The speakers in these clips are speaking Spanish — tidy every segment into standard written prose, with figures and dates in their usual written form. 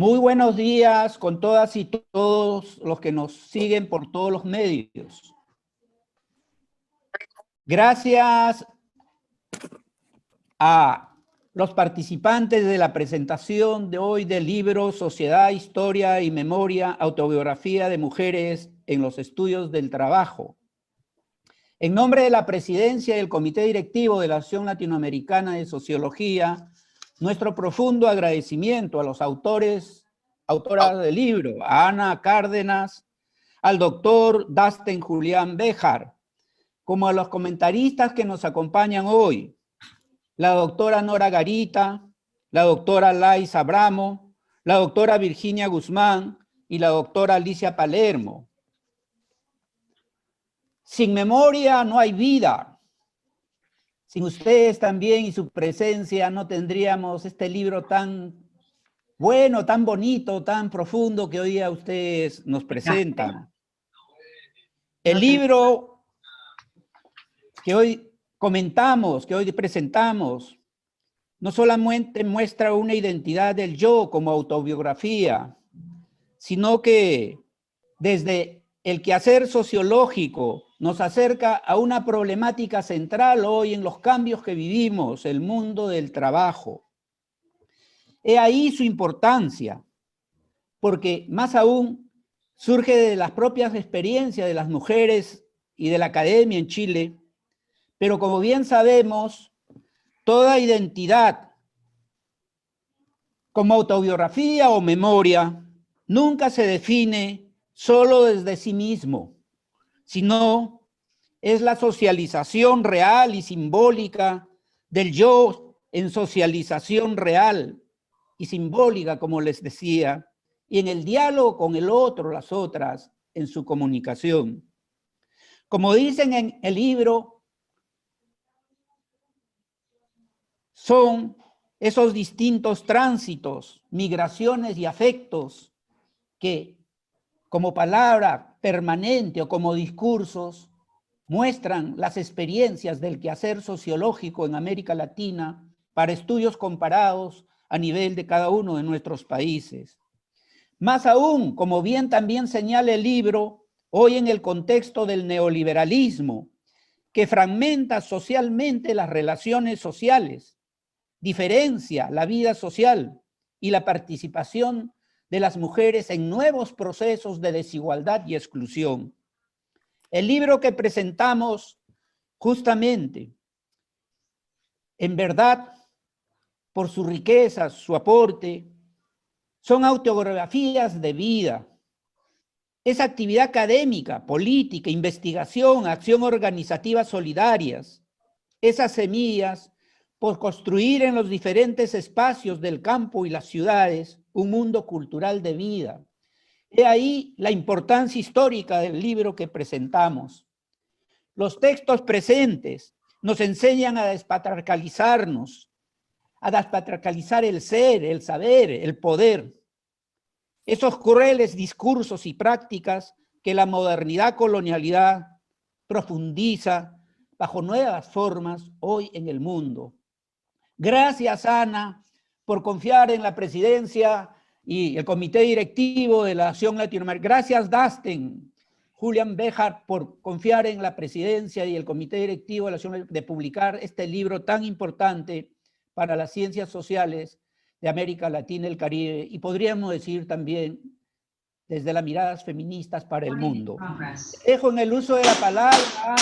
Muy buenos días con todas y todos los que nos siguen por todos los medios. Gracias a los participantes de la presentación de hoy del libro Sociedad, Historia y Memoria, Autobiografía de Mujeres en los Estudios del Trabajo. En nombre de la Presidencia y el Comité Directivo de la Asociación Latinoamericana de Sociología, nuestro profundo agradecimiento a los autoras del libro, a Ana Cárdenas, al doctor Dustin Julián Béjar, como a los comentaristas que nos acompañan hoy, la doctora Nora Garita, la doctora Lais Abramo, la doctora Virginia Guzmán y la doctora Alicia Palermo. Sin memoria no hay vida. Sin ustedes también y su presencia no tendríamos este libro tan bueno, tan bonito, tan profundo que hoy a ustedes nos presentan. El libro que hoy comentamos, que hoy presentamos, no solamente muestra una identidad del yo como autobiografía, sino que desde el quehacer sociológico nos acerca a una problemática central hoy en los cambios que vivimos, el mundo del trabajo. He ahí su importancia, porque más aún surge de las propias experiencias de las mujeres y de la academia en Chile, pero como bien sabemos, toda identidad como autobiografía o memoria nunca se define solo desde sí mismo, sino es la socialización real y simbólica del yo en socialización real y simbólica, como les decía, y en el diálogo con el otro, las otras, en su comunicación. Como dicen en el libro, son esos distintos tránsitos, migraciones y afectos que, como palabra permanente o como discursos, muestran las experiencias del quehacer sociológico en América Latina para estudios comparados a nivel de cada uno de nuestros países. Más aún, como bien también señala el libro, hoy en el contexto del neoliberalismo, que fragmenta socialmente las relaciones sociales, diferencia la vida social y la participación de las mujeres en nuevos procesos de desigualdad y exclusión. El libro que presentamos, justamente, en verdad, por su riqueza, su aporte, son autobiografías de vida. Es actividad académica, política, investigación, acción organizativa solidarias. Esas semillas por construir en los diferentes espacios del campo y las ciudades un mundo cultural de vida. He ahí la importancia histórica del libro que presentamos. Los textos presentes nos enseñan a despatriarcalizarnos, a despatriarcalizar el ser, el saber, el poder. Esos crueles discursos y prácticas que la modernidad colonialidad profundiza bajo nuevas formas hoy en el mundo. Gracias, Ana, por confiar en la presidencia y el comité directivo de la Acción Latinoamericana. Gracias, Dustin, Julián Béjar, por confiar en la presidencia y el comité directivo de la Acción de publicar este libro tan importante para las ciencias sociales de América Latina y el Caribe, y podríamos decir también desde las miradas feministas para el mundo. Dejo en el uso de la palabra,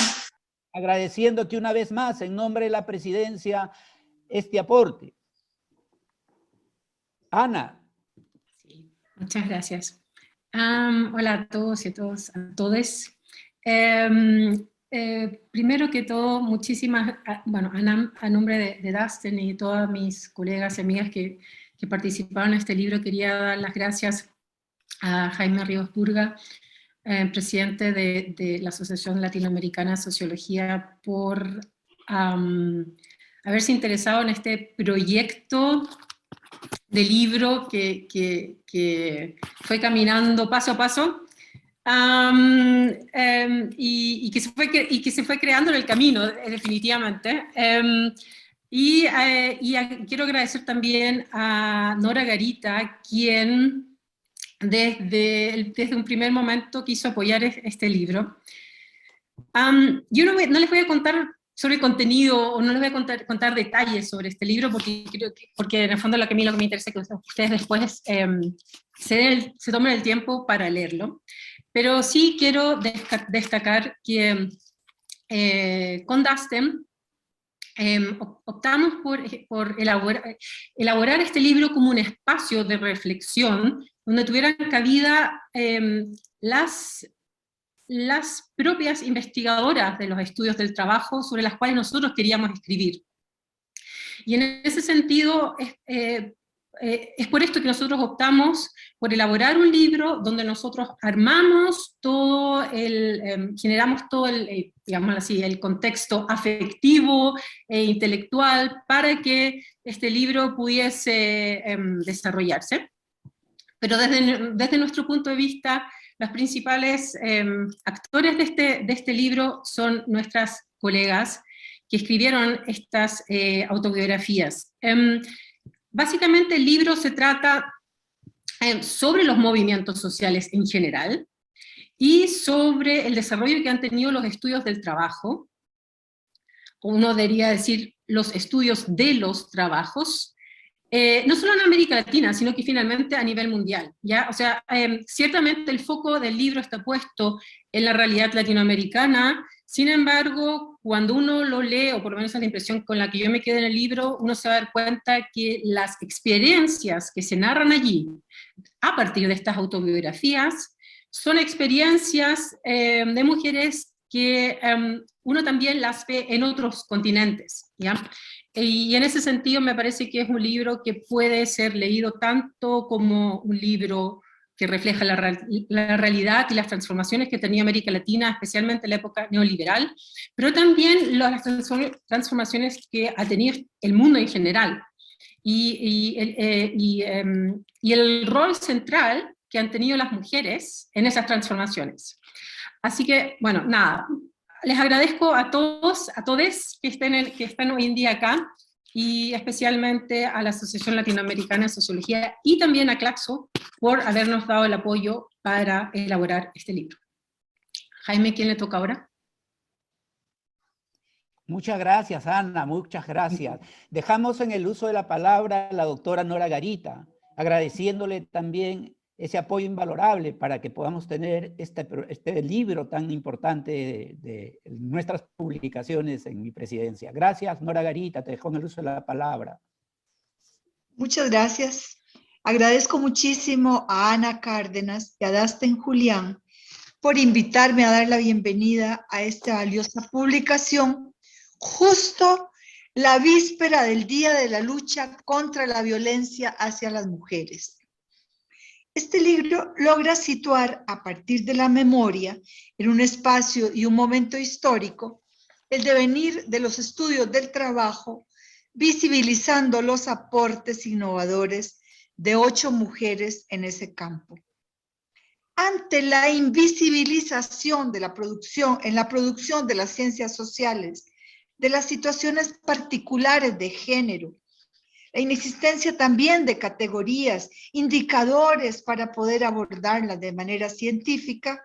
agradeciéndote una vez más en nombre de la presidencia este aporte. Ana. Sí, muchas gracias. Hola a todos y a todes. Primero que todo, muchísimas, bueno, a nombre de Dustin y todas mis colegas y amigas que participaron en este libro, quería dar las gracias a Jaime Ríos Burga, presidente de la Asociación Latinoamericana de Sociología, por haberse interesado en este proyecto de libro que fue caminando paso a paso y que se fue creando en el camino, definitivamente. Quiero agradecer también a Nora Garita, quien desde un primer momento quiso apoyar este libro. Yo no les voy a contar sobre el contenido, o no les voy a contar detalles sobre este libro, porque en el fondo lo que me interesa es que ustedes después se tomen el tiempo para leerlo. Pero sí quiero destacar que con Dustin optamos por elaborar este libro como un espacio de reflexión donde tuvieran cabida las propias investigadoras de los estudios del trabajo sobre las cuales nosotros queríamos escribir. Y en ese sentido, es por esto que nosotros optamos por elaborar un libro donde nosotros armamos todo generamos todo digamos así, el contexto afectivo e intelectual para que este libro pudiese desarrollarse. Pero desde nuestro punto de vista, los principales actores de este libro son nuestras colegas que escribieron estas autobiografías. Básicamente el libro se trata sobre los movimientos sociales en general y sobre el desarrollo que han tenido los estudios del trabajo, uno debería decir los estudios de los trabajos, no solo en América Latina, sino que finalmente a nivel mundial, ¿ya? O sea, ciertamente el foco del libro está puesto en la realidad latinoamericana, sin embargo, cuando uno lo lee, o por lo menos es la impresión con la que yo me quedé en el libro, uno se va a dar cuenta que las experiencias que se narran allí, a partir de estas autobiografías, son experiencias de mujeres que uno también las ve en otros continentes, ¿ya? Y en ese sentido me parece que es un libro que puede ser leído tanto como un libro que refleja la realidad y las transformaciones que tenía América Latina, especialmente en la época neoliberal, pero también las transformaciones que ha tenido el mundo en general, y el rol central que han tenido las mujeres en esas transformaciones. Así que, bueno, nada, les agradezco a todos que están hoy en día acá, y especialmente a la Asociación Latinoamericana de Sociología y también a Claxo por habernos dado el apoyo para elaborar este libro. Jaime, ¿quién le toca ahora? Muchas gracias, Ana, muchas gracias. Dejamos en el uso de la palabra a la doctora Nora Garita, agradeciéndole también ese apoyo invalorable para que podamos tener este libro tan importante de nuestras publicaciones en mi presidencia. Gracias, Nora Garita, te dejo en el uso de la palabra. Muchas gracias. Agradezco muchísimo a Ana Cárdenas y a Dustin Julián por invitarme a dar la bienvenida a esta valiosa publicación, justo la víspera del Día de la Lucha contra la Violencia hacia las Mujeres. Este libro logra situar a partir de la memoria, en un espacio y un momento histórico, el devenir de los estudios del trabajo, visibilizando los aportes innovadores de 8 mujeres en ese campo. Ante la invisibilización de la producción, en la producción de las ciencias sociales, de las situaciones particulares de género, la inexistencia también de categorías, indicadores para poder abordarlas de manera científica,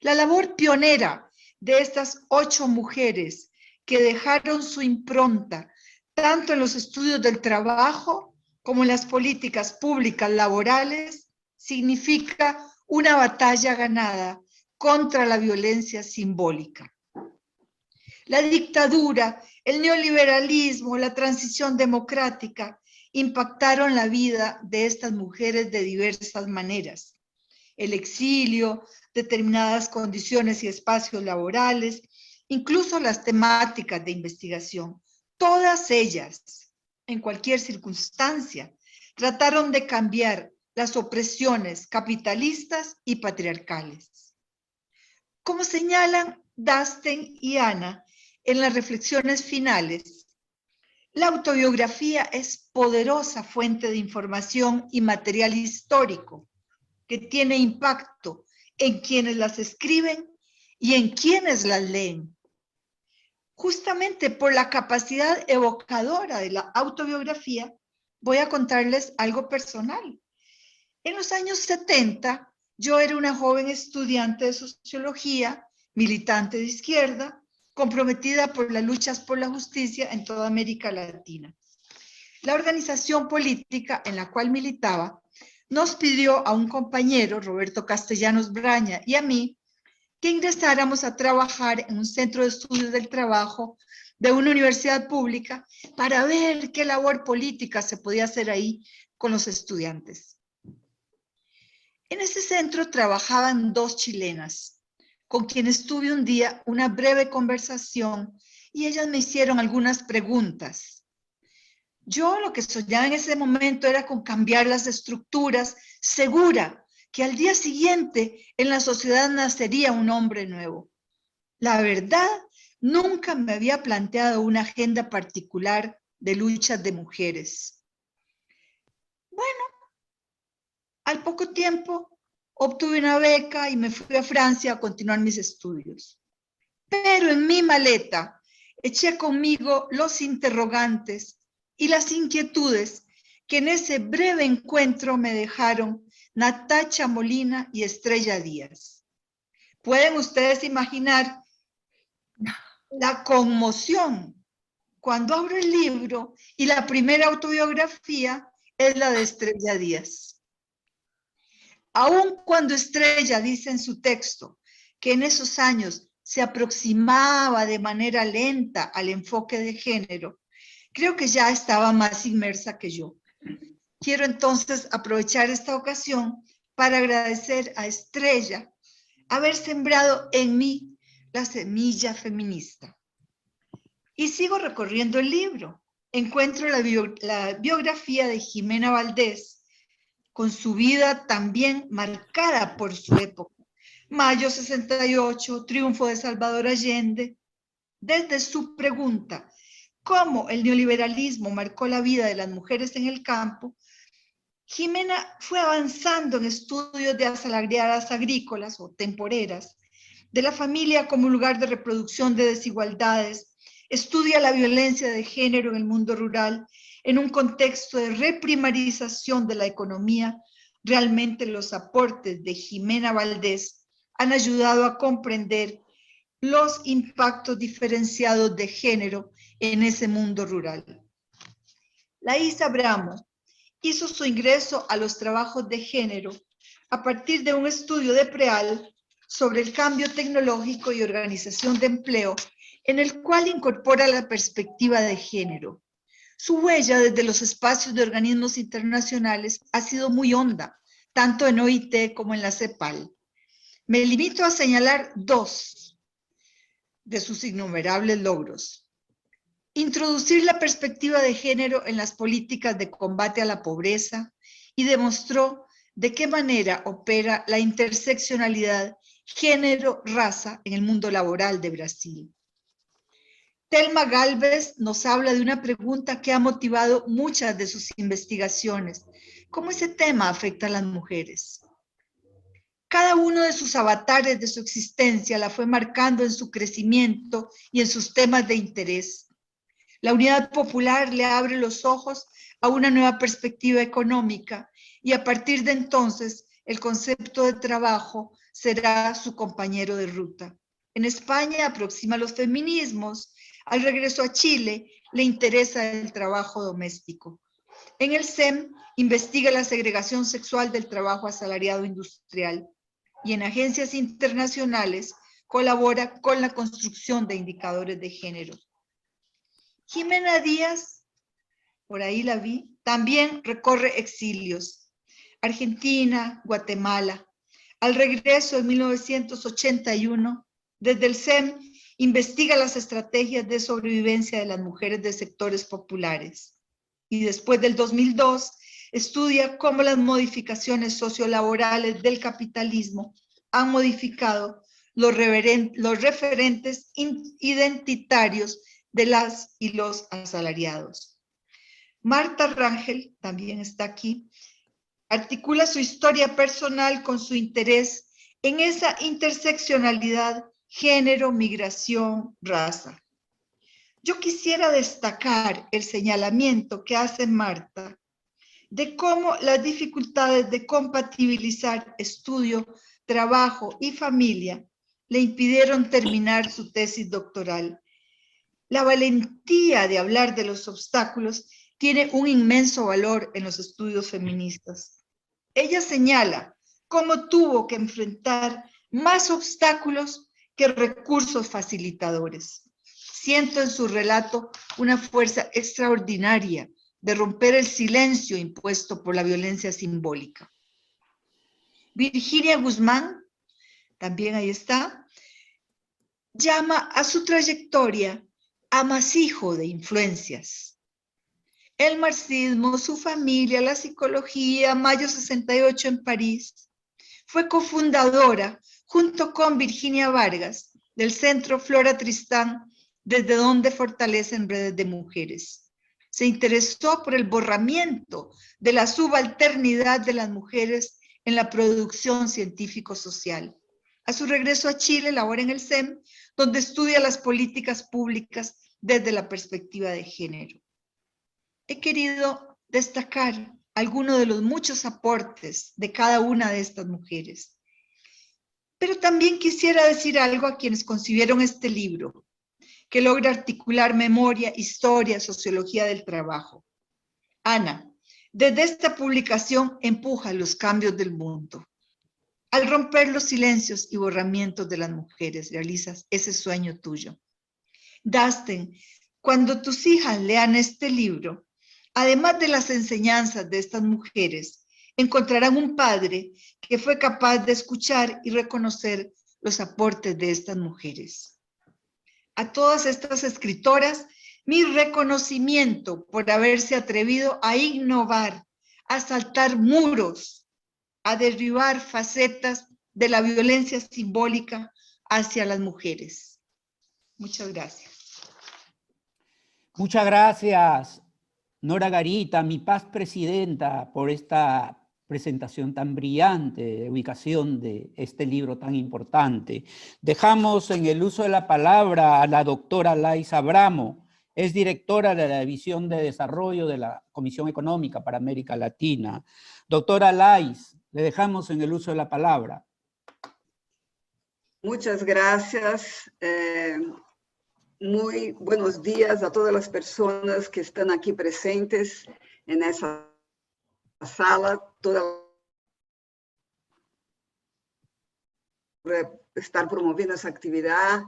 la labor pionera de estas 8 mujeres que dejaron su impronta tanto en los estudios del trabajo como en las políticas públicas laborales, significa una batalla ganada contra la violencia simbólica. La dictadura, el neoliberalismo, la transición democrática impactaron la vida de estas mujeres de diversas maneras. El exilio, determinadas condiciones y espacios laborales, incluso las temáticas de investigación, todas ellas, en cualquier circunstancia, trataron de cambiar las opresiones capitalistas y patriarcales. Como señalan Dustin y Ana en las reflexiones finales, la autobiografía es poderosa fuente de información y material histórico que tiene impacto en quienes las escriben y en quienes las leen. Justamente por la capacidad evocadora de la autobiografía, voy a contarles algo personal. En los años 70, yo era una joven estudiante de sociología, militante de izquierda, comprometida por las luchas por la justicia en toda América Latina. La organización política en la cual militaba nos pidió a un compañero, Roberto Castellanos Braña, y a mí, que ingresáramos a trabajar en un centro de estudios del trabajo de una universidad pública para ver qué labor política se podía hacer ahí con los estudiantes. En ese centro trabajaban 2 chilenas, con quienes tuve un día una breve conversación y ellas me hicieron algunas preguntas. Yo lo que soñaba en ese momento era con cambiar las estructuras, segura que al día siguiente en la sociedad nacería un hombre nuevo. La verdad, nunca me había planteado una agenda particular de luchas de mujeres. Bueno, al poco tiempo obtuve una beca y me fui a Francia a continuar mis estudios. Pero en mi maleta eché conmigo los interrogantes y las inquietudes que en ese breve encuentro me dejaron Natacha Molina y Estrella Díaz. Pueden ustedes imaginar la conmoción cuando abro el libro y la primera autobiografía es la de Estrella Díaz. Aun cuando Estrella dice en su texto que en esos años se aproximaba de manera lenta al enfoque de género, creo que ya estaba más inmersa que yo. Quiero entonces aprovechar esta ocasión para agradecer a Estrella haber sembrado en mí la semilla feminista. Y sigo recorriendo el libro. Encuentro la biografía de Jimena Valdés, con su vida también marcada por su época. Mayo 68, triunfo de Salvador Allende. Desde su pregunta, ¿cómo el neoliberalismo marcó la vida de las mujeres en el campo?, Jimena fue avanzando en estudios de asalariadas agrícolas o temporeras, de la familia como lugar de reproducción de desigualdades, estudia la violencia de género en el mundo rural en un contexto de reprimarización de la economía. Realmente los aportes de Jimena Valdés han ayudado a comprender los impactos diferenciados de género en ese mundo rural. Laísa Bramo hizo su ingreso a los trabajos de género a partir de un estudio de PREAL sobre el cambio tecnológico y organización de empleo, en el cual incorpora la perspectiva de género. Su huella desde los espacios de organismos internacionales ha sido muy honda, tanto en OIT como en la CEPAL. Me limito a señalar 2 de sus innumerables logros. Introducir la perspectiva de género en las políticas de combate a la pobreza y demostró de qué manera opera la interseccionalidad género-raza en el mundo laboral de Brasil. Thelma Gálvez nos habla de una pregunta que ha motivado muchas de sus investigaciones: ¿cómo ese tema afecta a las mujeres? Cada uno de sus avatares de su existencia la fue marcando en su crecimiento y en sus temas de interés. La Unidad Popular le abre los ojos a una nueva perspectiva económica y a partir de entonces el concepto de trabajo será su compañero de ruta. En España aproxima los feminismos. Al regreso a Chile le interesa el trabajo doméstico. En el CEM investiga la segregación sexual del trabajo asalariado industrial y en agencias internacionales colabora con la construcción de indicadores de género. Jimena Díaz, por ahí la vi, también recorre exilios. Argentina, Guatemala. Al regreso en 1981, desde el CEM, investiga las estrategias de sobrevivencia de las mujeres de sectores populares. Y después del 2002, estudia cómo las modificaciones sociolaborales del capitalismo han modificado los referentes identitarios de las y los asalariados. Marta Rangel, también está aquí, articula su historia personal con su interés en esa interseccionalidad género, migración, raza. yo quisiera destacar el señalamiento que hace Marta de cómo las dificultades de compatibilizar estudio, trabajo y familia le impidieron terminar su tesis doctoral. La valentía de hablar de los obstáculos tiene un inmenso valor en los estudios feministas. Ella señala cómo tuvo que enfrentar más obstáculos que recursos facilitadores. Siento en su relato una fuerza extraordinaria de romper el silencio impuesto por la violencia simbólica. Virginia Guzmán, también ahí está, llama a su trayectoria amasijo de influencias. El marxismo, su familia, la psicología, Mayo 68 en París. Fue cofundadora, junto con Virginia Vargas, del Centro Flora Tristán, desde donde fortalecen redes de mujeres. Se interesó por el borramiento de la subalternidad de las mujeres en la producción científico-social. A su regreso a Chile, labora en el CEM, donde estudia las políticas públicas desde la perspectiva de género. He querido destacar algunos de los muchos aportes de cada una de estas mujeres. Pero también quisiera decir algo a quienes concibieron este libro, que logra articular memoria, historia, sociología del trabajo. Ana, desde esta publicación empuja los cambios del mundo. Al romper los silencios y borramientos de las mujeres, realizas ese sueño tuyo. Dustin, cuando tus hijas lean este libro, además de las enseñanzas de estas mujeres, encontrarán un padre que fue capaz de escuchar y reconocer los aportes de estas mujeres. A todas estas escritoras, mi reconocimiento por haberse atrevido a innovar, a saltar muros, a derribar facetas de la violencia simbólica hacia las mujeres. Muchas gracias. Muchas gracias, Nora Garita, mi paz presidenta, por esta presentación tan brillante de ubicación de este libro tan importante. Dejamos en el uso de la palabra a la doctora Laís Abramo, es directora de la División de Desarrollo de la Comisión Económica para América Latina. Doctora Laís, le dejamos en el uso de la palabra. Muchas gracias. Muy buenos días a todas las personas que están aquí presentes en esa sala, estar promoviendo esa actividad,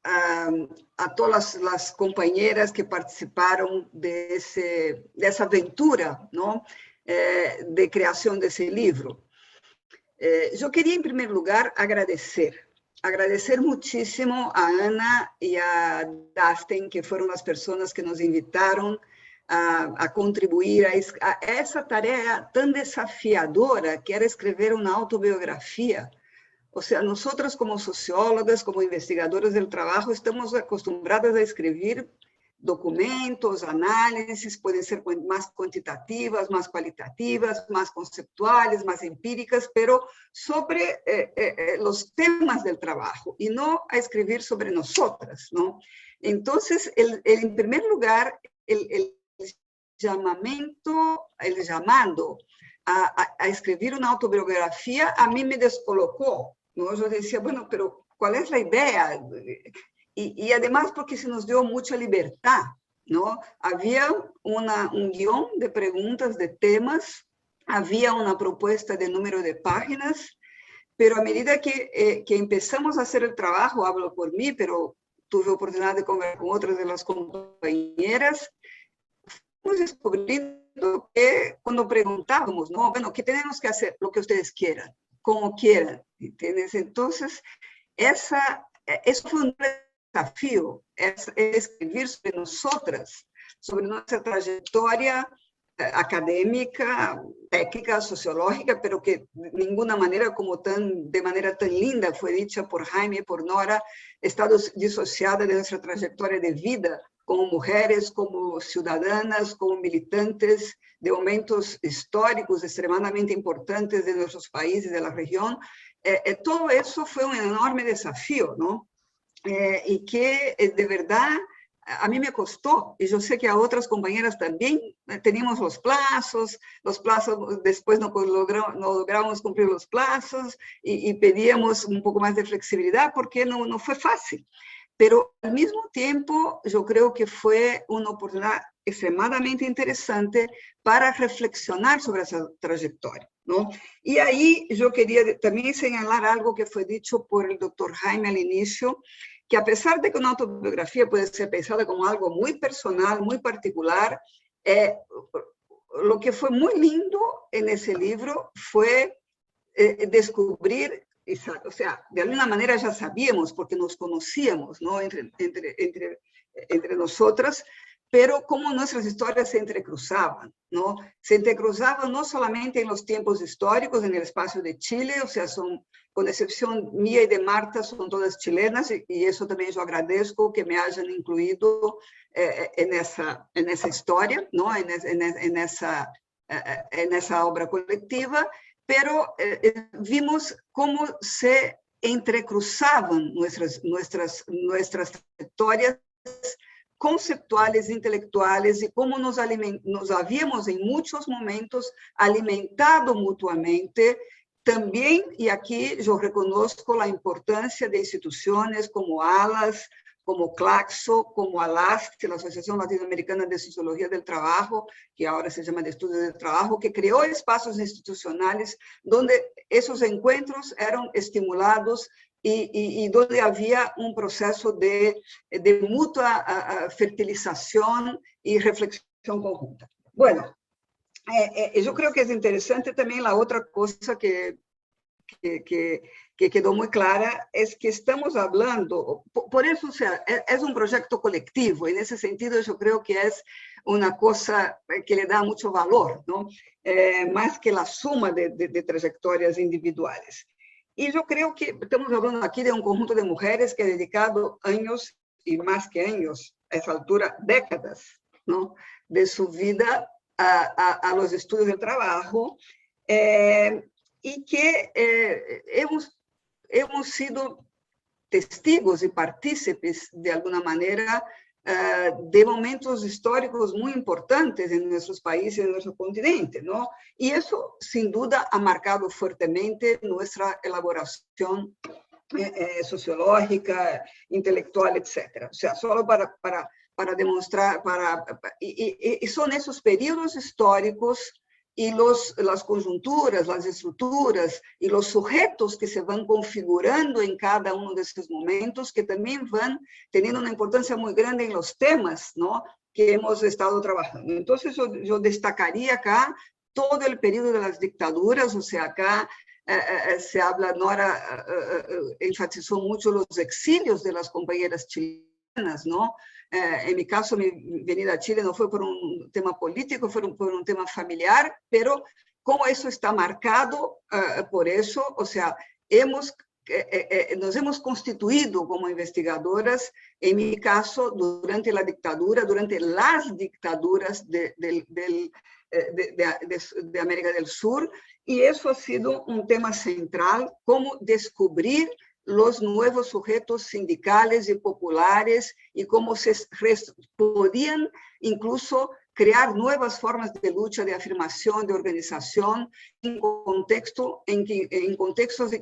a todas las compañeras que participaron de esa aventura, ¿no? De creación de ese libro. Yo quería, en primer lugar, agradecer muchísimo a Ana y a Dustin, que fueron las personas que nos invitaron a contribuir a esa tarea tan desafiadora que era escribir una autobiografía. O sea, nosotros como sociólogas, como investigadoras del trabajo, estamos acostumbradas a escribir documentos, análisis, pueden ser más cuantitativas, más cualitativas, más conceptuales, más empíricas, pero sobre los temas del trabajo y no a escribir sobre nosotras, ¿no? Entonces, en primer lugar, el llamando a escribir una autobiografía a mí me descolocó, ¿no? Yo decía, bueno, pero ¿cuál es la idea? Y además porque se nos dio mucha libertad, ¿no? Había un guión de preguntas, de temas, había una propuesta de número de páginas, pero a medida que empezamos a hacer el trabajo, hablo por mí, pero tuve oportunidad de conversar con otras de las compañeras, fuimos descubriendo que cuando preguntábamos, ¿no? Bueno, ¿qué tenemos que hacer? Lo que ustedes quieran, como quieran, ¿entiendes? Entonces, eso fue un desafío, es escribir sobre nosotras, sobre nuestra trayectoria académica, técnica, sociológica, pero que de ninguna manera de manera tan linda fue dicha por Jaime, por Nora, está disociada de nuestra trayectoria de vida como mujeres, como ciudadanas, como militantes de momentos históricos extremadamente importantes de nuestros países, de la región. Todo eso fue un enorme desafío, ¿no? Y que de verdad a mí me costó, y yo sé que a otras compañeras también teníamos los plazos después no logramos cumplir los plazos y pedíamos un poco más de flexibilidad porque no fue fácil. Pero al mismo tiempo yo creo que fue una oportunidad extremadamente interesante para reflexionar sobre esa trayectoria, ¿no? Y ahí yo quería también señalar algo que fue dicho por el doctor Jaime al inicio, que a pesar de que una autobiografía puede ser pensada como algo muy personal, muy particular, lo que fue muy lindo en ese libro fue descubrir, o sea, de alguna manera ya sabíamos, porque nos conocíamos, ¿no? entre nosotras, pero cómo nuestras historias se entrecruzaban, ¿no? Se entrecruzaban no solamente en los tiempos históricos, en el espacio de Chile, o sea, son, con excepción mía y de Marta, son todas chilenas, y eso también yo agradezco que me hayan incluido en esa historia, ¿no? En esa obra colectiva, pero vimos cómo se entrecruzaban nuestras trayectorias conceptuales, intelectuales, y cómo nos habíamos en muchos momentos alimentado mutuamente. También, y aquí yo reconozco la importancia de instituciones como ALAS, como CLACSO, como ALAST, la Asociación Latinoamericana de Sociología del Trabajo, que ahora se llama de Estudios del Trabajo, que creó espacios institucionales donde esos encuentros eran estimulados y donde había un proceso de mutua fertilización y reflexión conjunta. Bueno, yo creo que es interesante también la otra cosa que quedó muy clara, es que estamos hablando, por eso, o sea, es un proyecto colectivo, y en ese sentido yo creo que es una cosa que le da mucho valor, ¿no? Más que la suma de trayectorias individuales. Y yo creo que estamos hablando aquí de un conjunto de mujeres que ha dedicado años, y más que años, a esa altura, décadas, ¿no? De su vida a los estudios del trabajo, y que hemos sido testigos y partícipes, de alguna manera, de momentos históricos muy importantes en nuestros países, en nuestro continente, ¿no? Y eso, sin duda, ha marcado fuertemente nuestra elaboración sociológica, intelectual, etc. O sea, solo para demostrar, y son esos periodos históricos y las conjunturas, las estructuras y los sujetos que se van configurando en cada uno de estos momentos, que también van teniendo una importancia muy grande en los temas, ¿no?, que hemos estado trabajando. Entonces, yo destacaría acá todo el periodo de las dictaduras, o sea, acá se habla, Nora enfatizó mucho los exilios de las compañeras chilenas, ¿no? En mi caso, mi venida a Chile no fue por un tema político, fue por un tema familiar, pero cómo eso está marcado por eso, o sea, nos hemos constituido como investigadoras, en mi caso, durante la dictadura, durante las dictaduras de América del Sur, y eso ha sido un tema central, cómo descubrir los nuevos sujetos sindicales y populares y cómo se podían incluso crear nuevas formas de lucha, de afirmación, de organización, en contextos en que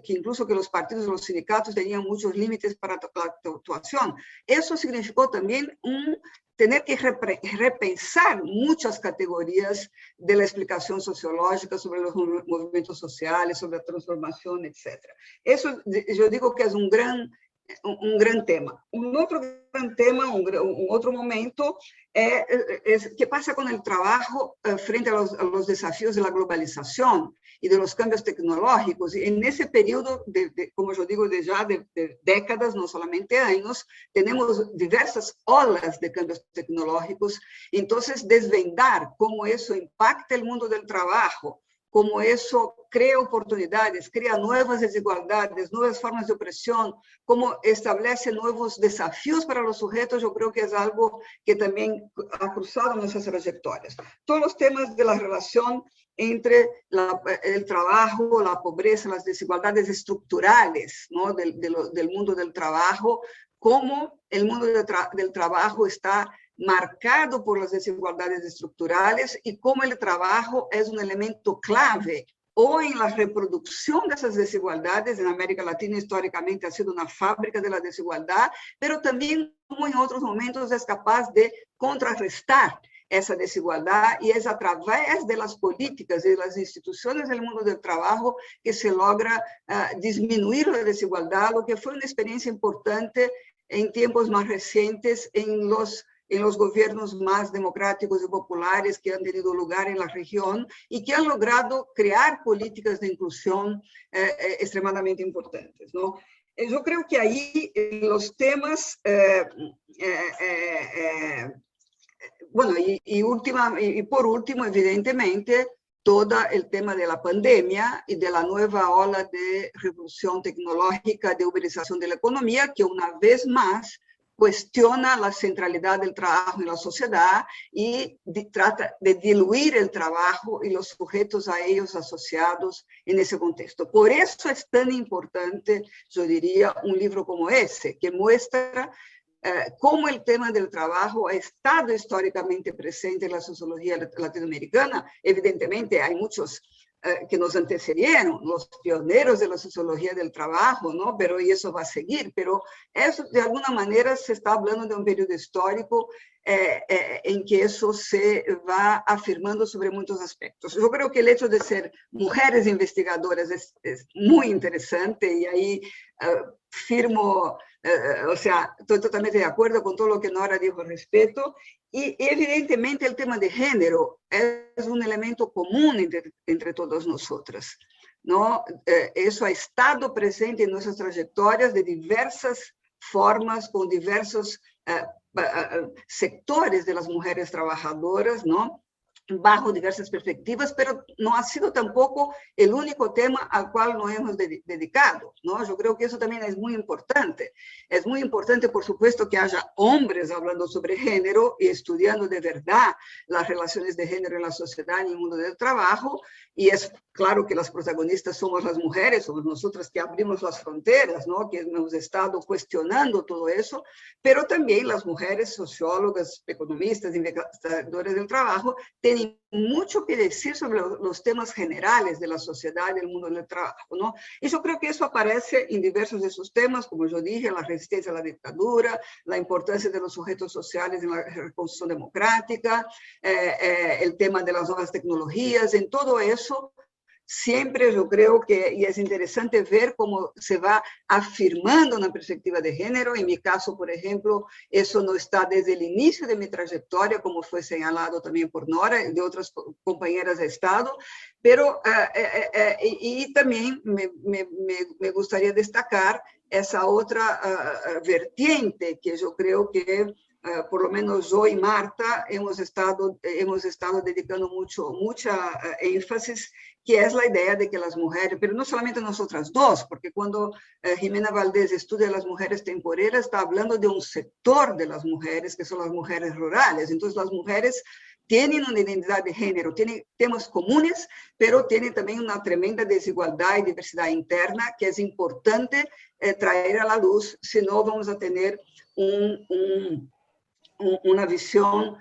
incluso que los partidos y los sindicatos tenían muchos límites para la actuación. Eso significó también tener que repensar muchas categorías de la explicación sociológica sobre los movimientos sociales, sobre la transformación, etc. Eso yo digo que es un gran tema. Un otro gran tema, un otro momento, es qué pasa con el trabajo frente a los desafíos de la globalización y de los cambios tecnológicos. Y en ese periodo, como yo digo, de décadas, no solamente años, tenemos diversas olas de cambios tecnológicos. Entonces, desvendar cómo eso impacta el mundo del trabajo, cómo eso crea oportunidades, crea nuevas desigualdades, nuevas formas de opresión, cómo establece nuevos desafíos para los sujetos, yo creo que es algo que también ha cruzado nuestras trayectorias. Todos los temas de la relación entre el trabajo, la pobreza, las desigualdades estructurales, ¿no?, del mundo del trabajo, cómo el mundo del trabajo está marcado por las desigualdades estructurales y cómo el trabajo es un elemento clave o en la reproducción de esas desigualdades. En América Latina históricamente ha sido una fábrica de la desigualdad, pero también como en otros momentos es capaz de contrarrestar esa desigualdad, y es a través de las políticas y de las instituciones del mundo del trabajo que se logra disminuir la desigualdad, lo que fue una experiencia importante en tiempos más recientes en los gobiernos más democráticos y populares que han tenido lugar en la región y que han logrado crear políticas de inclusión extremadamente importantes, ¿no? Yo creo que ahí los temas, bueno, y por último, evidentemente, todo el tema de la pandemia y de la nueva ola de revolución tecnológica, de uberización de la economía, que una vez más cuestiona la centralidad del trabajo en la sociedad y trata de diluir el trabajo y los sujetos a ellos asociados en ese contexto. Por eso es tan importante, yo diría, un libro como ese, que muestra cómo el tema del trabajo ha estado históricamente presente en la sociología latinoamericana. Evidentemente, hay muchos que nos antecedieron, los pioneros de la sociología del trabajo, ¿no? Pero y eso va a seguir, pero eso de alguna manera se está hablando de un periodo histórico en que eso se va afirmando sobre muchos aspectos. Yo creo que el hecho de ser mujeres investigadoras es muy interesante, y ahí firmo, o sea, estoy totalmente de acuerdo con todo lo que Nora dijo al respecto, y evidentemente el tema de género es un elemento común entre todas nosotras, ¿no? Eso ha estado presente en nuestras trayectorias de diversas formas, con diversos sectores de las mujeres trabajadoras, ¿no? Bajo diversas perspectivas, pero no ha sido tampoco el único tema al cual nos hemos dedicado, ¿no? Yo creo que eso también es muy importante. Es muy importante, por supuesto, que haya hombres hablando sobre género y estudiando de verdad las relaciones de género en la sociedad y en el mundo del trabajo, y es claro que las protagonistas somos las mujeres, somos nosotras que abrimos las fronteras, ¿no? Que hemos estado cuestionando todo eso, pero también las mujeres sociólogas, economistas, investigadoras del trabajo, tienen mucho que decir sobre los temas generales de la sociedad y del mundo del trabajo, ¿no? Y yo creo que eso aparece en diversos de esos temas, como yo dije, la resistencia a la dictadura, la importancia de los sujetos sociales en la reconstrucción democrática, el tema de las nuevas tecnologías, en todo eso. Siempre yo creo que, y es interesante ver cómo se va afirmando una perspectiva de género. En mi caso, por ejemplo, eso no está desde el inicio de mi trayectoria, como fue señalado también por Nora y de otras compañeras de Estado, pero y también me gustaría destacar esa otra vertiente que yo creo que por lo menos yo y Marta hemos estado dedicando mucha énfasis, que es la idea de que las mujeres, pero no solamente nosotras dos, porque cuando Jimena Valdés estudia las mujeres temporeras, está hablando de un sector de las mujeres, que son las mujeres rurales. Entonces, las mujeres tienen una identidad de género, tienen temas comunes, pero tienen también una tremenda desigualdad y diversidad interna que es importante traer a la luz, si no vamos a tener una visión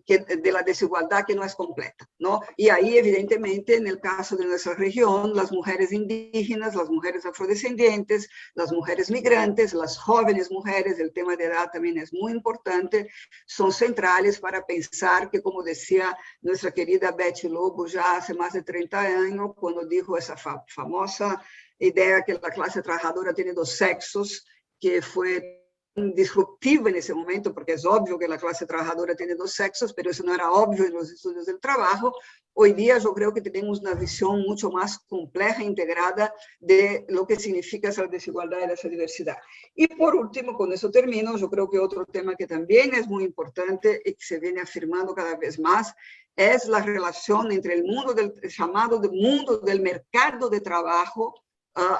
de la desigualdad que no es completa, ¿no? Y ahí, evidentemente, en el caso de nuestra región, las mujeres indígenas, las mujeres afrodescendientes, las mujeres migrantes, las jóvenes mujeres, el tema de edad también es muy importante, son centrales para pensar que, como decía nuestra querida Betty Lobo ya hace más de 30 años, cuando dijo esa famosa idea que la clase trabajadora tiene dos sexos, que fue disruptiva en ese momento, porque es obvio que la clase trabajadora tiene dos sexos, pero eso no era obvio en los estudios del trabajo. Hoy día yo creo que tenemos una visión mucho más compleja e integrada de lo que significa esa desigualdad y esa diversidad. Y por último, con eso termino, yo creo que otro tema que también es muy importante y que se viene afirmando cada vez más es la relación entre el mundo del llamado mundo del mercado de trabajo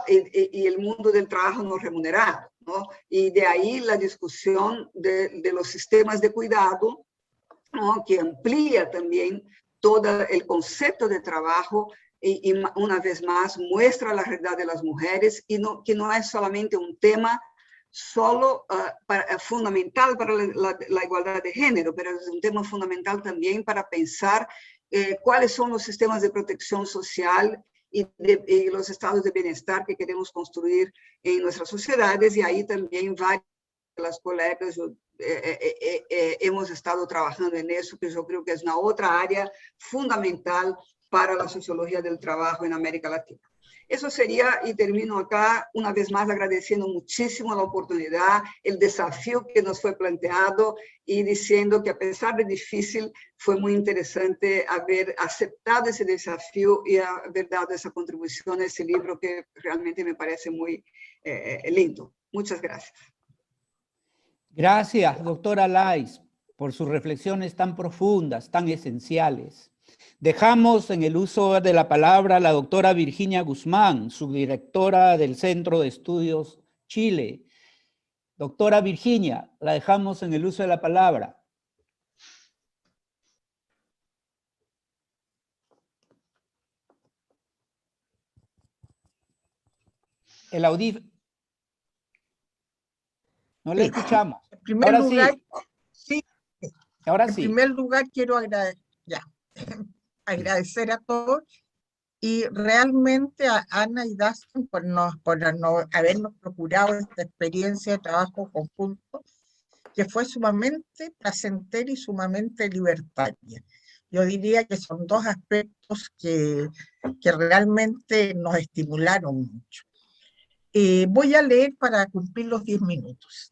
y el mundo del trabajo no remunerado, ¿no? Y de ahí la discusión de los sistemas de cuidado, ¿no? Que amplía también todo el concepto de trabajo y una vez más muestra la realidad de las mujeres y que no es solamente un tema solo fundamental para la igualdad de género, pero es un tema fundamental también para pensar cuáles son los sistemas de protección social y los estados de bienestar que queremos construir en nuestras sociedades, y ahí también varias de las colegas hemos estado trabajando en eso, que yo creo que es una otra área fundamental para la sociología del trabajo en América Latina. Eso sería, y termino acá, una vez más agradeciendo muchísimo la oportunidad, el desafío que nos fue planteado, y diciendo que a pesar de difícil, fue muy interesante haber aceptado ese desafío y haber dado esa contribución a ese libro que realmente me parece muy lindo. Muchas gracias. Gracias, doctora Lais, por sus reflexiones tan profundas, tan esenciales. Dejamos en el uso de la palabra a la doctora Virginia Guzmán, subdirectora del Centro de Estudios Chile. Doctora Virginia, la dejamos en el uso de la palabra. El audífono. No le escuchamos. En primer Ahora lugar, sí. Ahora en sí. primer lugar quiero agradecer a todos, y realmente a Ana y Dustin por habernos procurado esta experiencia de trabajo conjunto, que fue sumamente placentera y sumamente libertaria. Yo diría que son dos aspectos que realmente nos estimularon mucho. Voy a leer para cumplir los 10 minutos.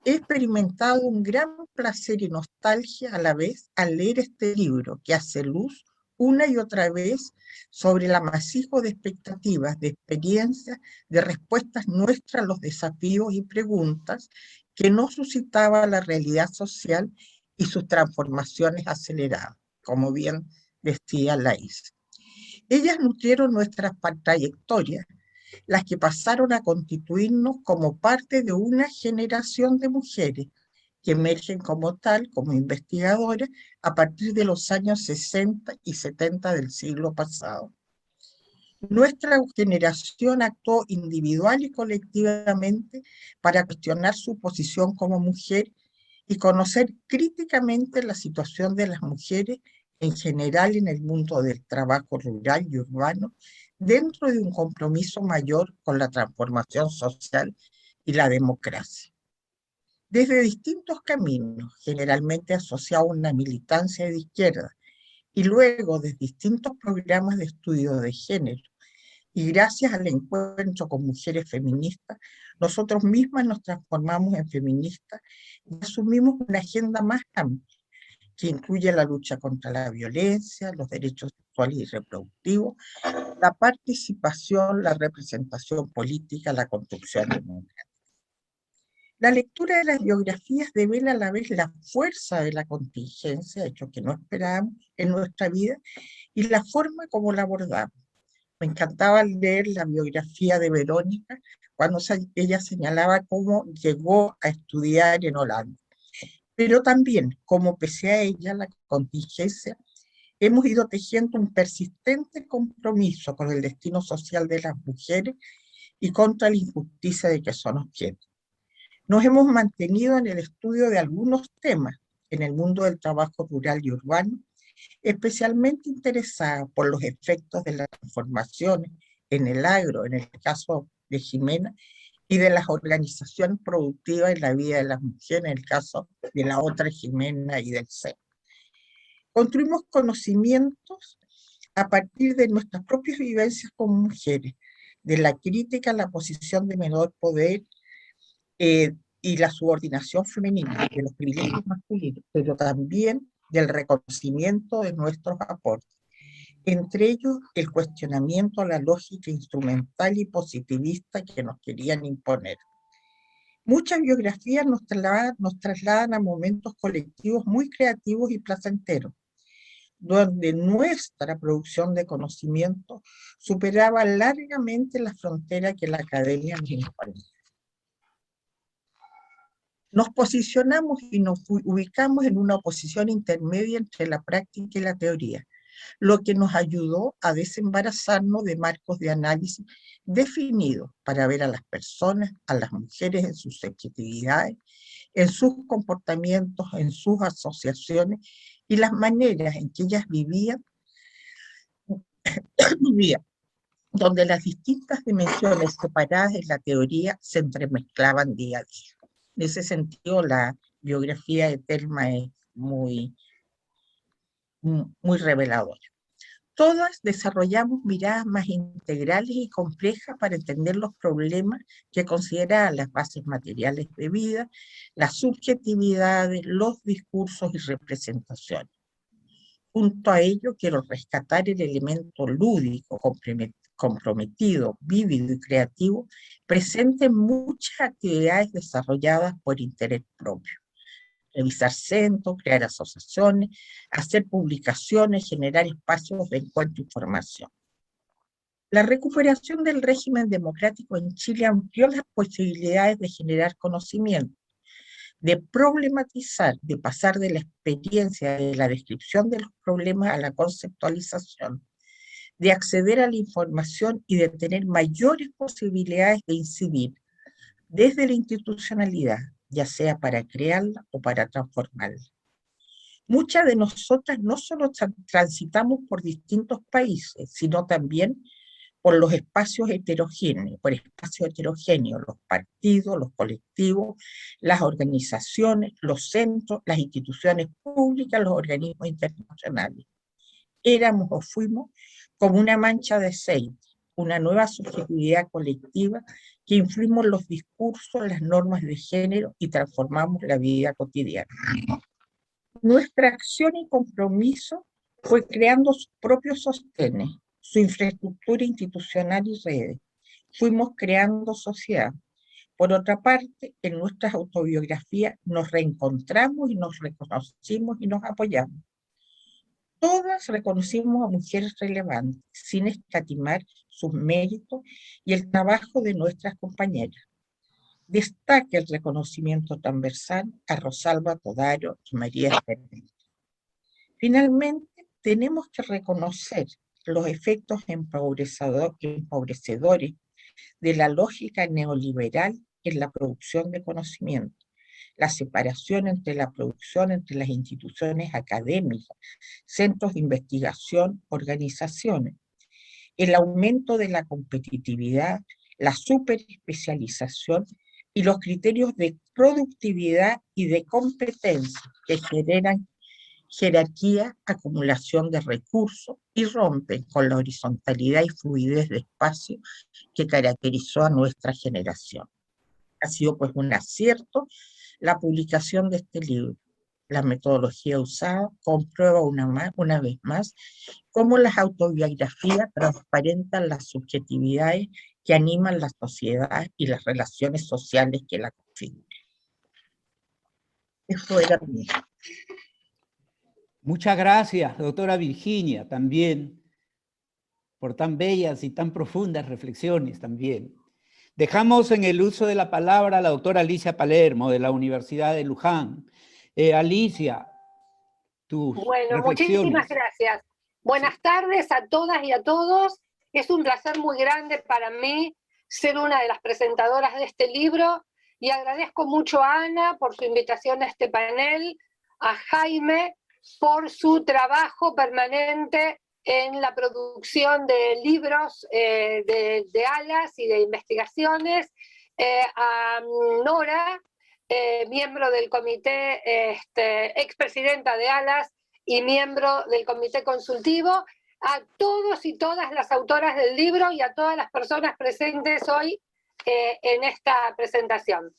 He experimentado un gran placer y nostalgia a la vez al leer este libro, que hace luz una y otra vez sobre el amasijo de expectativas, de experiencias, de respuestas nuestras a los desafíos y preguntas que nos suscitaba la realidad social y sus transformaciones aceleradas, como bien decía Lais. Ellas nutrieron nuestras trayectorias, las que pasaron a constituirnos como parte de una generación de mujeres que emergen como tal, como investigadoras, a partir de los años 60 y 70 del siglo pasado. Nuestra generación actuó individual y colectivamente para cuestionar su posición como mujer y conocer críticamente la situación de las mujeres en general en el mundo del trabajo rural y urbano, dentro de un compromiso mayor con la transformación social y la democracia. Desde distintos caminos, generalmente asociados a una militancia de izquierda, y luego de distintos programas de estudio de género, y gracias al encuentro con mujeres feministas, nosotros mismas nos transformamos en feministas y asumimos una agenda más amplia, que incluye la lucha contra la violencia, los derechos sexuales y reproductivos, la participación, la representación política, la construcción democrática. La lectura de las biografías devela a la vez la fuerza de la contingencia, hecho que no esperábamos en nuestra vida, y la forma como la abordamos. Me encantaba leer la biografía de Verónica, cuando ella señalaba cómo llegó a estudiar en Holanda. Pero también, como pese a ella, la contingencia, hemos ido tejiendo un persistente compromiso con el destino social de las mujeres y contra la injusticia de que son objeto. Nos hemos mantenido en el estudio de algunos temas en el mundo del trabajo rural y urbano, especialmente interesada por los efectos de las transformaciones en el agro, en el caso de Jimena, y de las organizaciones productivas en la vida de las mujeres, en el caso de la otra Jimena y del CEP. Construimos conocimientos a partir de nuestras propias vivencias como mujeres, de la crítica a la posición de menor poder y la subordinación femenina, de los privilegios masculinos, pero también del reconocimiento de nuestros aportes. Entre ellos, el cuestionamiento a la lógica instrumental y positivista que nos querían imponer. Muchas biografías nos trasladan a momentos colectivos muy creativos y placenteros, donde nuestra producción de conocimiento superaba largamente la frontera que la academia nos imponía. Nos posicionamos y nos ubicamos en una posición intermedia entre la práctica y la teoría, lo que nos ayudó a desembarazarnos de marcos de análisis definidos para ver a las personas, a las mujeres en sus subjetividades, en sus comportamientos, en sus asociaciones y las maneras en que ellas vivían, donde las distintas dimensiones separadas en la teoría se entremezclaban día a día. En ese sentido, la biografía de Thelma es muy reveladora. Todas desarrollamos miradas más integrales y complejas para entender los problemas que consideran las bases materiales de vida, las subjetividades, los discursos y representaciones. Junto a ello, quiero rescatar el elemento lúdico, comprometido, vívido y creativo, presente en muchas actividades desarrolladas por interés propio. Revisar centros, crear asociaciones, hacer publicaciones, generar espacios de encuentro y formación. La recuperación del régimen democrático en Chile amplió las posibilidades de generar conocimiento, de problematizar, de pasar de la experiencia de la descripción de los problemas a la conceptualización, de acceder a la información y de tener mayores posibilidades de incidir desde la institucionalidad, ya sea para crearla o para transformarla. Muchas de nosotras no solo transitamos por distintos países, sino también por los espacios heterogéneos, los partidos, los colectivos, las organizaciones, los centros, las instituciones públicas, los organismos internacionales. Éramos o fuimos como una mancha de aceite, una nueva subjetividad colectiva que influimos los discursos, las normas de género y transformamos la vida cotidiana. Nuestra acción y compromiso fue creando sus propios sostenes, su infraestructura institucional y redes. Fuimos creando sociedad. Por otra parte, en nuestras autobiografías nos reencontramos y nos reconocimos y nos apoyamos. Todas reconocimos a mujeres relevantes, sin escatimar sus méritos y el trabajo de nuestras compañeras. Destaca el reconocimiento transversal a Rosalba Todaro y María Fernández. Finalmente, tenemos que reconocer los efectos empobrecedores de la lógica neoliberal en la producción de conocimiento, la separación entre la producción entre las instituciones académicas, centros de investigación, organizaciones, el aumento de la competitividad, la superespecialización y los criterios de productividad y de competencia que generan jerarquía, acumulación de recursos y rompen con la horizontalidad y fluidez de espacio que caracterizó a nuestra generación. Ha sido pues un acierto la publicación de este libro. La metodología usada comprueba una vez más cómo las autobiografías transparentan las subjetividades que animan la sociedad y las relaciones sociales que la configuran. Eso era mío. Muchas gracias, doctora Virginia, también, por tan bellas y tan profundas reflexiones también. Dejamos en el uso de la palabra a la doctora Alicia Palermo, de la Universidad de Luján. Alicia, tus reflexiones. Muchísimas gracias. Buenas tardes a todas y a todos. Es un placer muy grande para mí ser una de las presentadoras de este libro y agradezco mucho a Ana por su invitación a este panel, a Jaime por su trabajo permanente en la producción de libros de ALAS y de investigaciones, a Nora, miembro del comité, expresidenta de ALAS y miembro del comité consultivo, a todos y todas las autoras del libro y a todas las personas presentes hoy en esta presentación.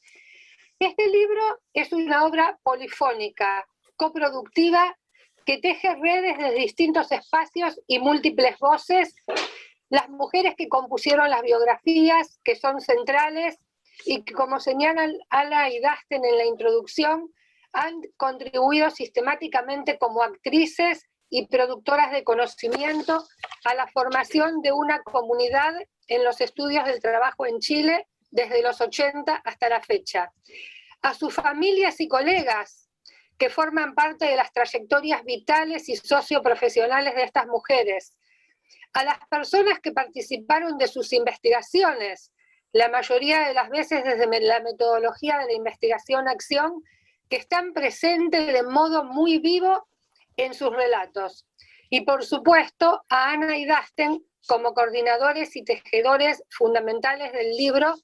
Este libro es una obra polifónica, coproductiva, que teje redes de distintos espacios y múltiples voces. Las mujeres que compusieron las biografías, que son centrales, y que, como señalan Ala y Dasten en la introducción, han contribuido sistemáticamente como actrices y productoras de conocimiento a la formación de una comunidad en los estudios del trabajo en Chile desde los 80 hasta la fecha. A sus familias y colegas que forman parte de las trayectorias vitales y socioprofesionales de estas mujeres, a las personas que participaron de sus investigaciones, la mayoría de las veces desde la metodología de la investigación-acción, que están presentes de modo muy vivo en sus relatos. Y por supuesto a Ana y Dasten como coordinadores y tejedores fundamentales del libro,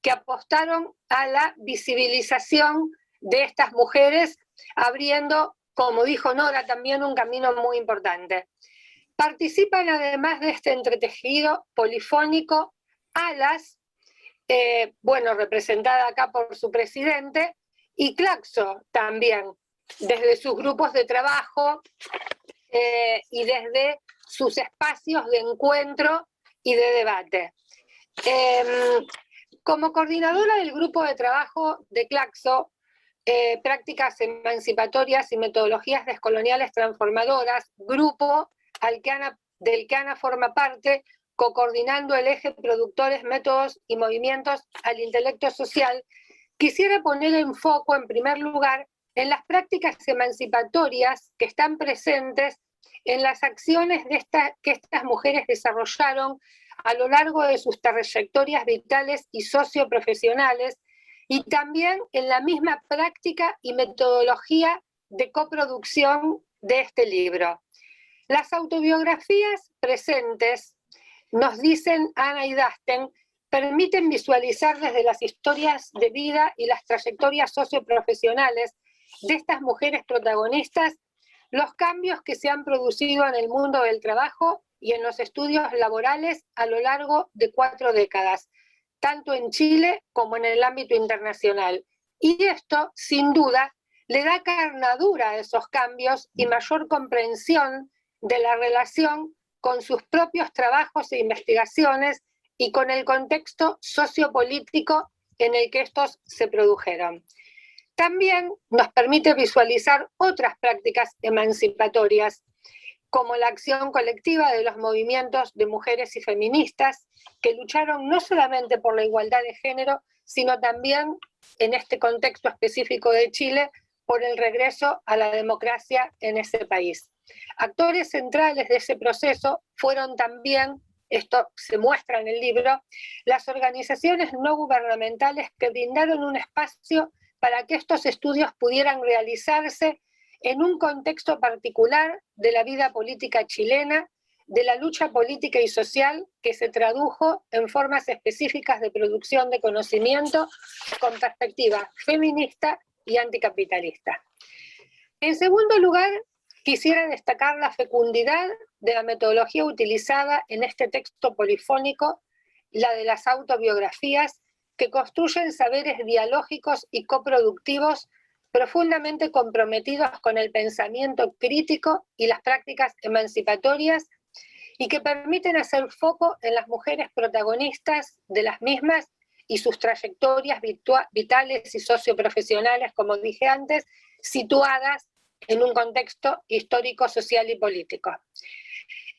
que apostaron a la visibilización de estas mujeres, abriendo, como dijo Nora, también un camino muy importante. Participan además de este entretejido polifónico ALAS, bueno, representada acá por su presidente, y Claxo también, desde sus grupos de trabajo y desde sus espacios de encuentro y de debate. Como coordinadora del grupo de trabajo de Claxo, prácticas emancipatorias y metodologías descoloniales transformadoras, grupo del que Ana forma parte, co-coordinando el eje productores, métodos y movimientos al intelecto social, quisiera poner en foco, en primer lugar, en las prácticas emancipatorias que están presentes en las acciones que estas mujeres desarrollaron a lo largo de sus trayectorias vitales y socioprofesionales, y también en la misma práctica y metodología de coproducción de este libro. Las autobiografías presentes, nos dicen Ana y Dasten, permiten visualizar desde las historias de vida y las trayectorias socioprofesionales de estas mujeres protagonistas los cambios que se han producido en el mundo del trabajo y en los estudios laborales a lo largo de 4 décadas, tanto en Chile como en el ámbito internacional. Y esto, sin duda, le da carnadura a esos cambios y mayor comprensión de la relación con sus propios trabajos e investigaciones y con el contexto sociopolítico en el que estos se produjeron. También nos permite visualizar otras prácticas emancipatorias, como la acción colectiva de los movimientos de mujeres y feministas, que lucharon no solamente por la igualdad de género, sino también, en este contexto específico de Chile, por el regreso a la democracia en ese país. Actores centrales de ese proceso fueron también, esto se muestra en el libro, las organizaciones no gubernamentales que brindaron un espacio para que estos estudios pudieran realizarse en un contexto particular de la vida política chilena, de la lucha política y social que se tradujo en formas específicas de producción de conocimiento con perspectiva feminista y anticapitalista. En segundo lugar, quisiera destacar la fecundidad de la metodología utilizada en este texto polifónico, la de las autobiografías, que construyen saberes dialógicos y coproductivos profundamente comprometidos con el pensamiento crítico y las prácticas emancipatorias, y que permiten hacer foco en las mujeres protagonistas de las mismas y sus trayectorias vitales y socioprofesionales, como dije antes, situadas en un contexto histórico, social y político.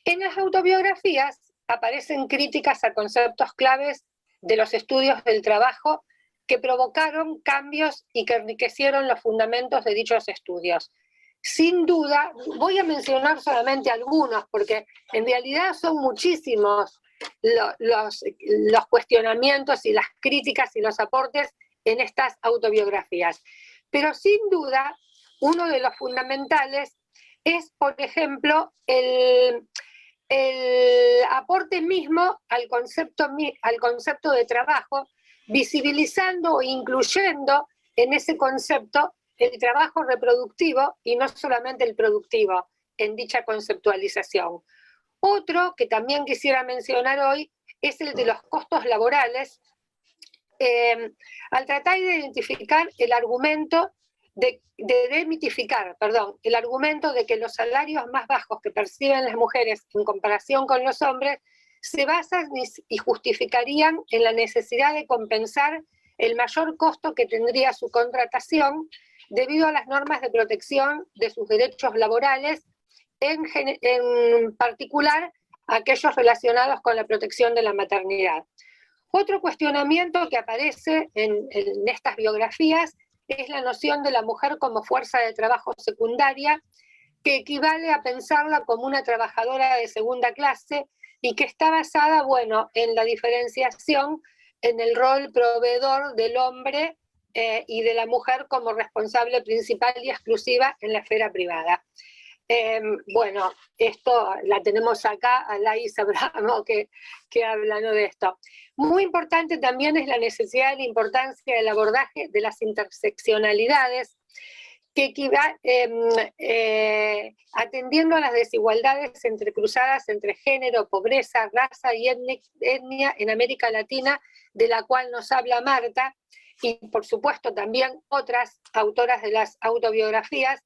En las autobiografías aparecen críticas a conceptos claves de los estudios del trabajo que provocaron cambios y que enriquecieron los fundamentos de dichos estudios. Sin duda, voy a mencionar solamente algunos, porque en realidad son muchísimos los cuestionamientos y las críticas y los aportes en estas autobiografías. Pero sin duda, uno de los fundamentales es, por ejemplo, el aporte mismo al concepto de trabajo, visibilizando o incluyendo en ese concepto el trabajo reproductivo y no solamente el productivo en dicha conceptualización. Otro que también quisiera mencionar hoy es el de los costos laborales, al tratar de identificar el argumento de demitificar, el argumento de que los salarios más bajos que perciben las mujeres en comparación con los hombres se basan y justificarían en la necesidad de compensar el mayor costo que tendría su contratación debido a las normas de protección de sus derechos laborales, en particular aquellos relacionados con la protección de la maternidad. Otro cuestionamiento que aparece en estas biografías es la noción de la mujer como fuerza de trabajo secundaria, que equivale a pensarla como una trabajadora de segunda clase y que está basada, bueno, en la diferenciación en el rol proveedor del hombre y de la mujer como responsable principal y exclusiva en la esfera privada. Bueno, esto la tenemos acá, a Laís Abramo, que habla, ¿no?, de esto. Muy importante también es la necesidad y la importancia del abordaje de las interseccionalidades, que atendiendo a las desigualdades entrecruzadas entre género, pobreza, raza y etnia en América Latina, de la cual nos habla Marta, y por supuesto también otras autoras de las autobiografías,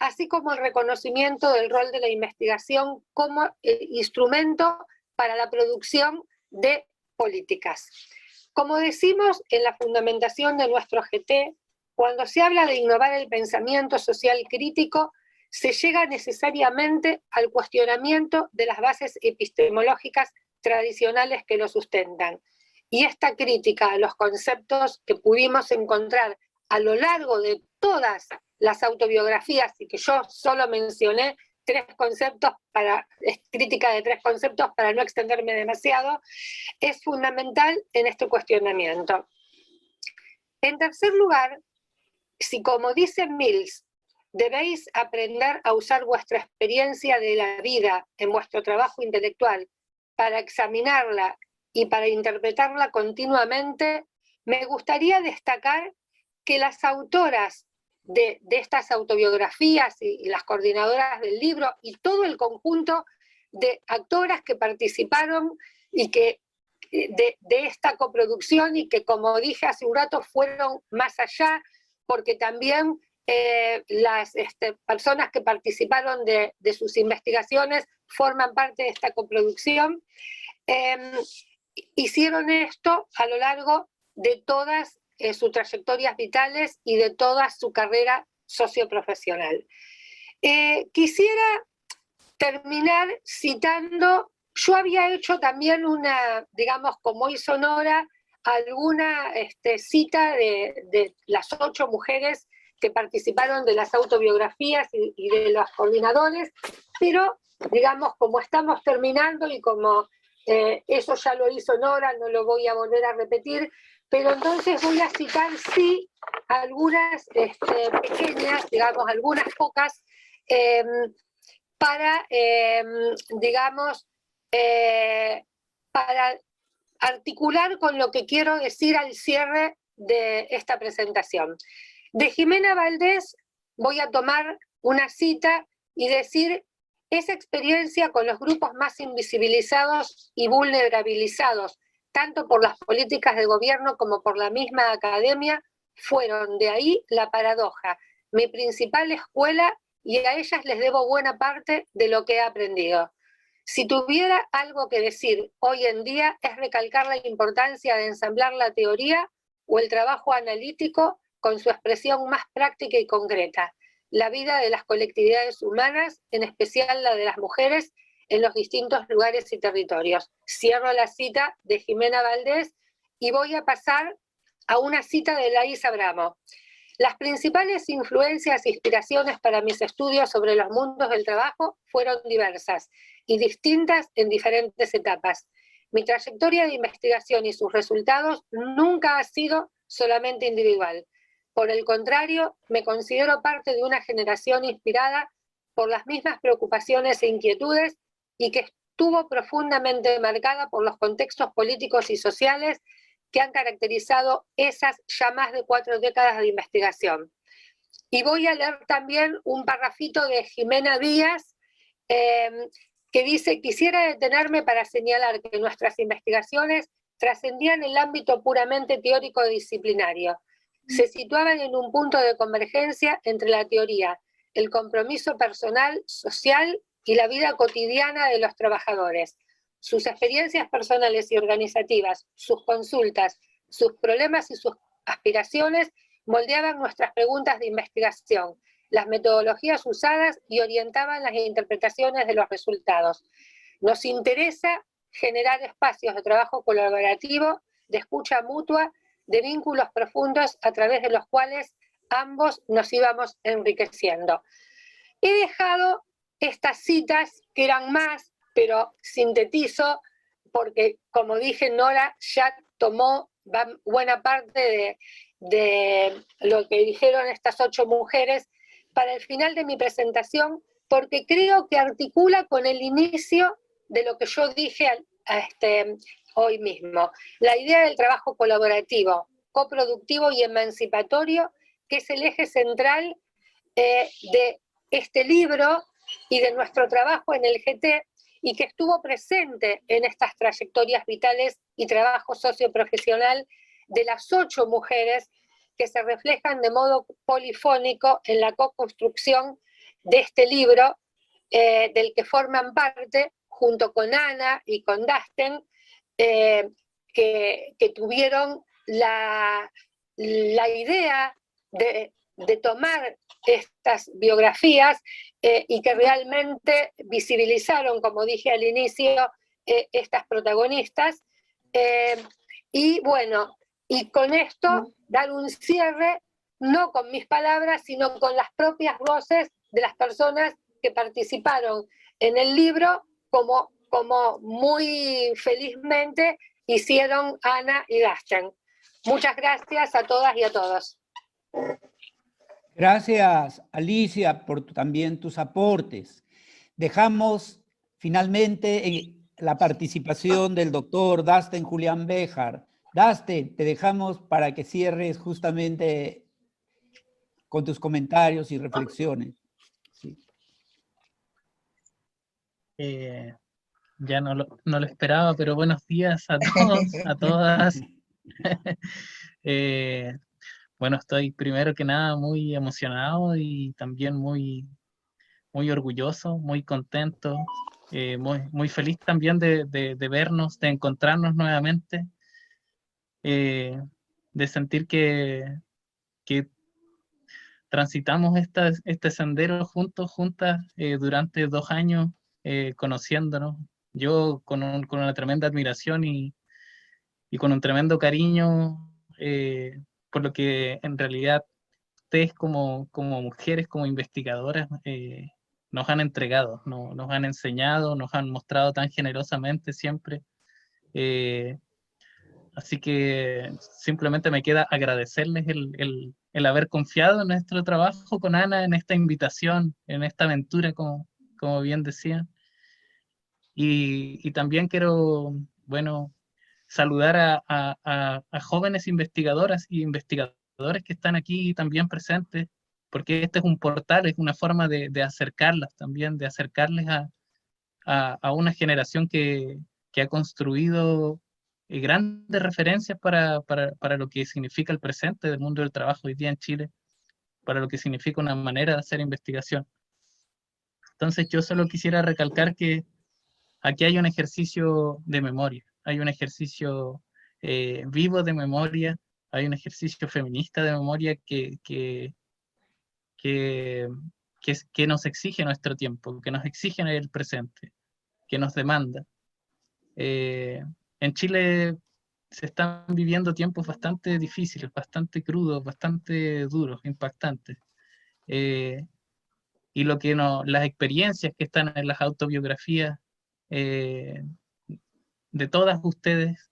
así como el reconocimiento del rol de la investigación como instrumento para la producción de políticas. Como decimos en la fundamentación de nuestro GT, cuando se habla de innovar el pensamiento social crítico, se llega necesariamente al cuestionamiento de las bases epistemológicas tradicionales que lo sustentan. Y esta crítica a los conceptos que pudimos encontrar a lo largo de todas las autobiografías, y que yo solo mencioné crítica de 3 conceptos para no extenderme demasiado, es fundamental en este cuestionamiento. En tercer lugar, si como dice Mills, debéis aprender a usar vuestra experiencia de la vida en vuestro trabajo intelectual para examinarla y para interpretarla continuamente, me gustaría destacar que las autoras de estas autobiografías y las coordinadoras del libro y todo el conjunto de actoras que participaron y que de esta coproducción, y que, como dije hace un rato, fueron más allá, porque también las personas que participaron de sus investigaciones forman parte de esta coproducción, hicieron esto a lo largo de todas sus trayectorias vitales y de toda su carrera socioprofesional. Quisiera terminar citando, yo había hecho también una, digamos, como hizo Nora, alguna cita de las 8 mujeres que participaron de las autobiografías y de los coordinadores, pero, digamos, como estamos terminando y como eso ya lo hizo Nora, no lo voy a volver a repetir, pero entonces voy a citar, sí, algunas pequeñas, digamos, algunas pocas, para, digamos, para articular con lo que quiero decir al cierre de esta presentación. De Jimena Valdés voy a tomar una cita y decir: esa experiencia con los grupos más invisibilizados y vulnerabilizados, tanto por las políticas de gobierno como por la misma academia, fueron de ahí la paradoja, mi principal escuela, y a ellas les debo buena parte de lo que he aprendido. Si tuviera algo que decir hoy en día, es recalcar la importancia de ensamblar la teoría o el trabajo analítico con su expresión más práctica y concreta, la vida de las colectividades humanas, en especial la de las mujeres, en los distintos lugares y territorios. Cierro la cita de Jimena Valdés y voy a pasar a una cita de Laís Abramo. Las principales influencias e inspiraciones para mis estudios sobre los mundos del trabajo fueron diversas y distintas en diferentes etapas. Mi trayectoria de investigación y sus resultados nunca ha sido solamente individual. Por el contrario, me considero parte de una generación inspirada por las mismas preocupaciones e inquietudes y que estuvo profundamente marcada por los contextos políticos y sociales que han caracterizado esas ya más de 4 décadas de investigación. Y voy a leer también un parrafito de Jimena Díaz, que dice: quisiera detenerme para señalar que nuestras investigaciones trascendían el ámbito puramente teórico disciplinario. Se situaban en un punto de convergencia entre la teoría, el compromiso personal, social y la vida cotidiana de los trabajadores. Sus experiencias personales y organizativas, sus consultas, sus problemas y sus aspiraciones moldeaban nuestras preguntas de investigación, las metodologías usadas y orientaban las interpretaciones de los resultados. Nos interesa generar espacios de trabajo colaborativo, de escucha mutua, de vínculos profundos a través de los cuales ambos nos íbamos enriqueciendo. He dejado estas citas, que eran más, pero sintetizo, porque como dije, Nora ya tomó buena parte de lo que dijeron estas 8 mujeres para el final de mi presentación, porque creo que articula con el inicio de lo que yo dije hoy mismo. La idea del trabajo colaborativo, coproductivo y emancipatorio, que es el eje central de este libro y de nuestro trabajo en el GT, y que estuvo presente en estas trayectorias vitales y trabajo socioprofesional de las 8 mujeres que se reflejan de modo polifónico en la co-construcción de este libro, del que forman parte, junto con Ana y con Dustin, que tuvieron la idea de tomar estas biografías y que realmente visibilizaron, como dije al inicio, estas protagonistas. Y bueno, y con esto dar un cierre, no con mis palabras, sino con las propias voces de las personas que participaron en el libro, como muy felizmente hicieron Ana y Dustin. Muchas gracias a todas y a todos. Gracias, Alicia, por también tus aportes. Dejamos finalmente la participación del doctor Dustin Julián Béjar. Dustin, te dejamos para que cierres justamente con tus comentarios y reflexiones. Sí. Ya no lo esperaba, pero buenos días a todos, a todas. Bueno, estoy primero que nada muy emocionado y también muy orgulloso, muy contento, muy feliz también de vernos, de encontrarnos nuevamente, de sentir que transitamos este sendero juntas, durante 2 años, conociéndonos. Yo con una tremenda admiración y con un tremendo cariño, por lo que en realidad ustedes como mujeres, como investigadoras, nos han entregado, nos han enseñado, nos han mostrado tan generosamente siempre. Así que simplemente me queda agradecerles el haber confiado en nuestro trabajo con Ana, en esta invitación, en esta aventura, como bien decían. Y también quiero, bueno, saludar a jóvenes investigadoras y investigadores que están aquí también presentes, porque este es un portal, es una forma de acercarlas también, de acercarles a una generación que ha construido grandes referencias para lo que significa el presente del mundo del trabajo hoy día en Chile, para lo que significa una manera de hacer investigación. Entonces yo solo quisiera recalcar que aquí hay un ejercicio de memoria, hay un ejercicio vivo de memoria, hay un ejercicio feminista de memoria que nos exige nuestro tiempo, que nos exige el presente, que nos demanda. En Chile se están viviendo tiempos bastante difíciles, bastante crudos, bastante duros, impactantes. Y las experiencias que están en las autobiografías de todas ustedes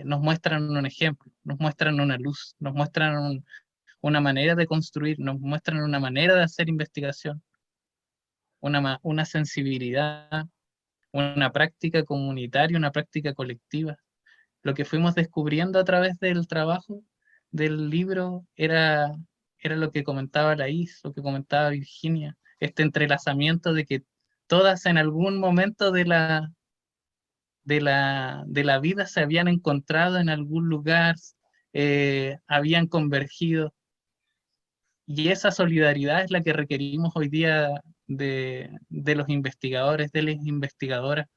nos muestran un ejemplo, nos muestran una luz, nos muestran una manera de construir, nos muestran una manera de hacer investigación, una sensibilidad, una práctica comunitaria, una práctica colectiva. Lo que fuimos descubriendo a través del trabajo del libro era lo que comentaba Laís, lo que comentaba Virginia, este entrelazamiento de que todas en algún momento de la vida se habían encontrado en algún lugar, habían convergido. Y esa solidaridad es la que requerimos hoy día de los investigadores, de las investigadoras,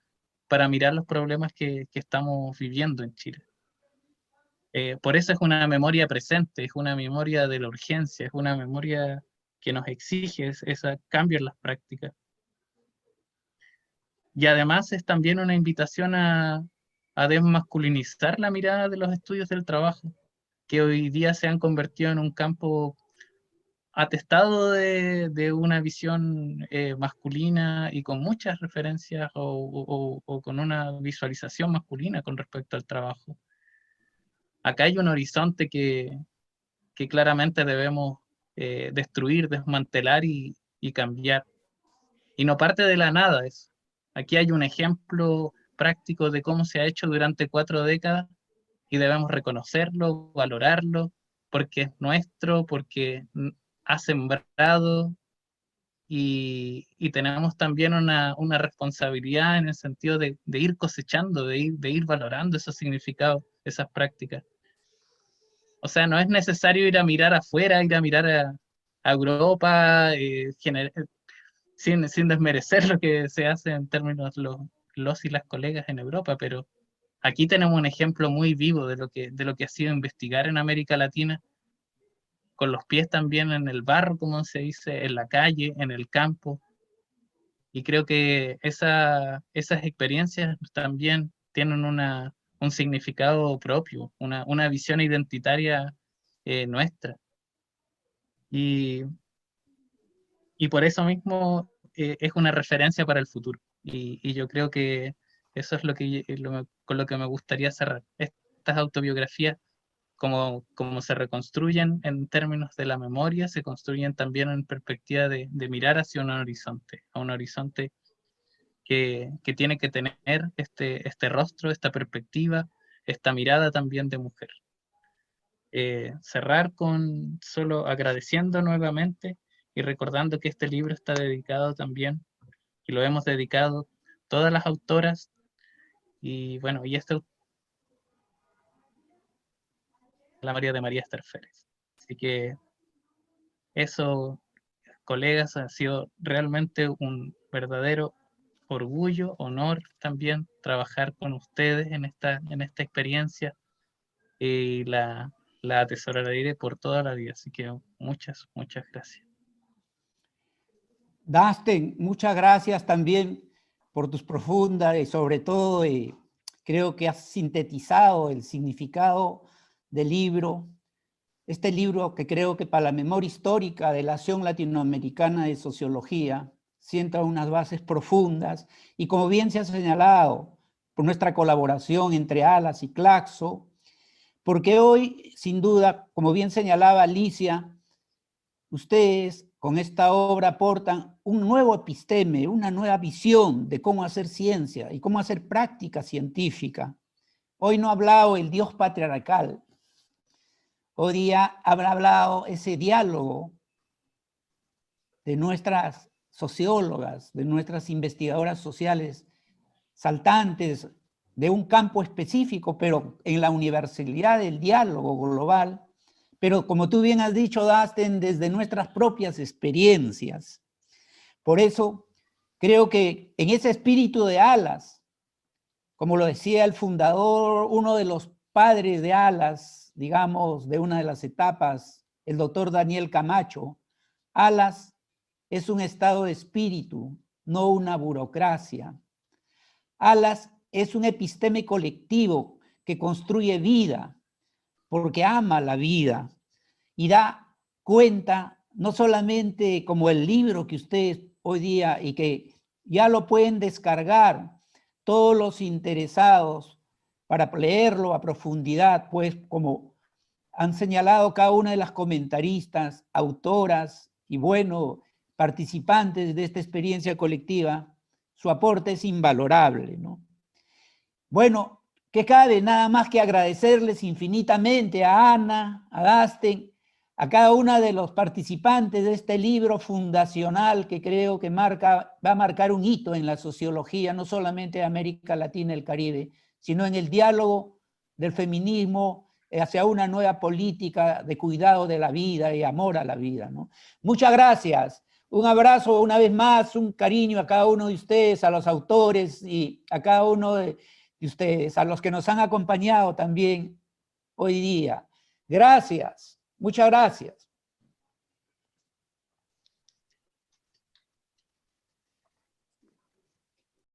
para mirar los problemas que estamos viviendo en Chile. Por eso es una memoria presente, es una memoria de la urgencia, es una memoria que nos exige ese cambio en las prácticas. Y además es también una invitación a desmasculinizar la mirada de los estudios del trabajo, que hoy día se han convertido en un campo atestado de una visión masculina y con muchas referencias o con una visualización masculina con respecto al trabajo. Acá hay un horizonte que claramente debemos destruir, desmantelar y cambiar. Y no parte de la nada eso. Aquí hay un ejemplo práctico de cómo se ha hecho durante 4 décadas y debemos reconocerlo, valorarlo, porque es nuestro, porque ha sembrado y tenemos también una responsabilidad en el sentido de ir cosechando, de ir valorando esos significados, esas prácticas. O sea, no es necesario ir a mirar afuera, ir a mirar a Europa, sin desmerecer lo que se hace en términos los y las colegas en Europa, pero aquí tenemos un ejemplo muy vivo de lo que ha sido investigar en América Latina, con los pies también en el barro, como se dice, en la calle, en el campo. Y creo que esas experiencias también tienen un significado propio, una visión identitaria nuestra. Y por eso mismo es una referencia para el futuro. Y yo creo que eso es con lo que me gustaría cerrar. Estas autobiografías, como se reconstruyen en términos de la memoria, se construyen también en perspectiva de mirar hacia un horizonte, a un horizonte que tiene que tener este rostro, esta perspectiva, esta mirada también de mujer. Cerrar con solo agradeciendo nuevamente y recordando que este libro está dedicado también, y lo hemos dedicado todas las autoras, y bueno, y la María de María Esther Férez. Así que eso, colegas, ha sido realmente un verdadero orgullo, honor también trabajar con ustedes en esta experiencia, y la atesoraré por toda la vida. Así que muchas gracias. Dasten, muchas gracias también por tus profundas y sobre todo creo que has sintetizado el significado del libro. Este libro que creo que para la memoria histórica de la Acción Latinoamericana de Sociología sienta unas bases profundas y como bien se ha señalado por nuestra colaboración entre ALAS y Claxo, porque hoy, sin duda, como bien señalaba Alicia, ustedes con esta obra aportan un nuevo episteme, una nueva visión de cómo hacer ciencia y cómo hacer práctica científica. Hoy no ha hablado el Dios patriarcal. Hoy día habrá hablado ese diálogo de nuestras sociólogas, de nuestras investigadoras sociales, saltantes de un campo específico, pero en la universalidad del diálogo global, pero como tú bien has dicho, Dasten, desde nuestras propias experiencias. Por eso creo que en ese espíritu de ALAS, como lo decía el fundador, uno de los padres de ALAS, digamos, de una de las etapas, el doctor Daniel Camacho, ALAS es un estado de espíritu, no una burocracia. ALAS es un episteme colectivo que construye vida, porque ama la vida y da cuenta, no solamente como el libro que ustedes hoy día y que ya lo pueden descargar todos los interesados para leerlo a profundidad, pues como han señalado cada una de las comentaristas, autoras y bueno, participantes de esta experiencia colectiva, su aporte es invalorable, ¿no? Bueno, ¿qué cabe? Nada más que agradecerles infinitamente a Ana, a Dasten, a cada uno de los participantes de este libro fundacional que creo que va a marcar un hito en la sociología, no solamente de América Latina y el Caribe, sino en el diálogo del feminismo hacia una nueva política de cuidado de la vida y amor a la vida, ¿no? Muchas gracias. Un abrazo una vez más, un cariño a cada uno de ustedes, a los autores y a cada uno de ustedes, a los que nos han acompañado también hoy día. Gracias, muchas gracias.